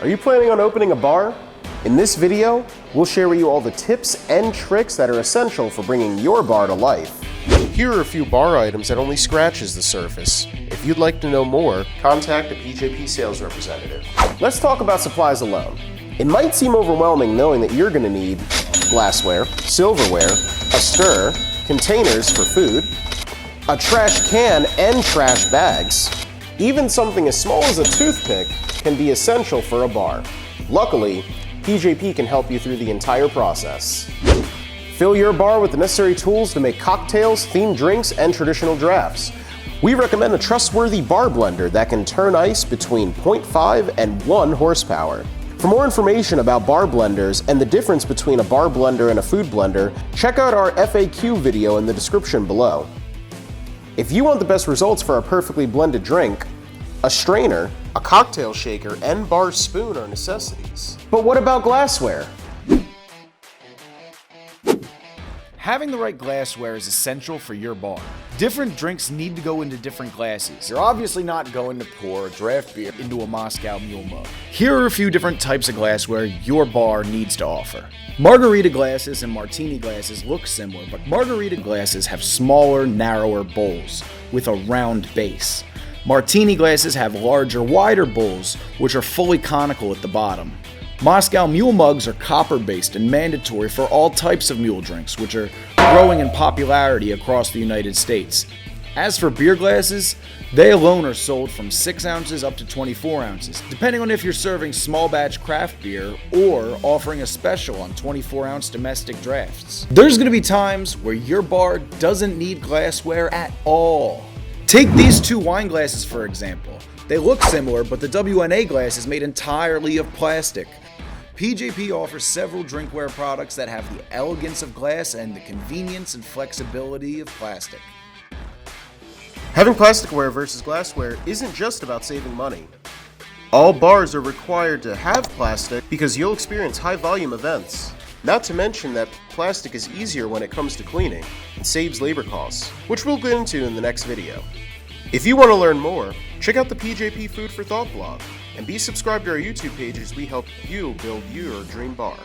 Are you planning on opening a bar? In this video, we'll share with you all the tips and tricks that are essential for bringing your bar to life. Here are a few bar items that only scratches the surface. If you'd like to know more, contact a PJP sales representative. Let's talk about supplies alone. It might seem overwhelming knowing that you're going to need glassware, silverware, a stir, containers for food, a trash can and trash bags. Even something as small as a toothpick can be essential for a bar. Luckily, PJP can help you through the entire process. Fill your bar with the necessary tools to make cocktails, themed drinks, and traditional drafts. We recommend a trustworthy bar blender that can turn ice between 0.5 and 1 horsepower. For more information about bar blenders and the difference between a bar blender and a food blender, check out our FAQ video in the description below. If you want the best results for a perfectly blended drink, a strainer, a cocktail shaker, and bar spoon are necessities. But what about glassware? Having the right glassware is essential for your bar. Different drinks need to go into different glasses. You're obviously not going to pour a draft beer into a Moscow Mule mug. Here are a few different types of glassware your bar needs to offer. Margarita glasses and martini glasses look similar, but margarita glasses have smaller, narrower bowls with a round base. Martini glasses have larger, wider bowls, which are fully conical at the bottom. Moscow Mule mugs are copper-based and mandatory for all types of mule drinks, which are growing in popularity across the United States. As for beer glasses, they alone are sold from 6 ounces up to 24 ounces, depending on if you're serving small batch craft beer or offering a special on 24-ounce domestic drafts. There's going to be times where your bar doesn't need glassware at all. Take these 2 wine glasses for example. They look similar, but the WNA glass is made entirely of plastic. PJP offers several drinkware products that have the elegance of glass and the convenience and flexibility of plastic. Having plasticware versus glassware isn't just about saving money. All bars are required to have plastic because you'll experience high volume events. Not to mention that plastic is easier when it comes to cleaning and saves labor costs, which we'll get into in the next video. If you want to learn more, check out the PJP Food for Thought blog and be subscribed to our YouTube page as we help you build your dream bar.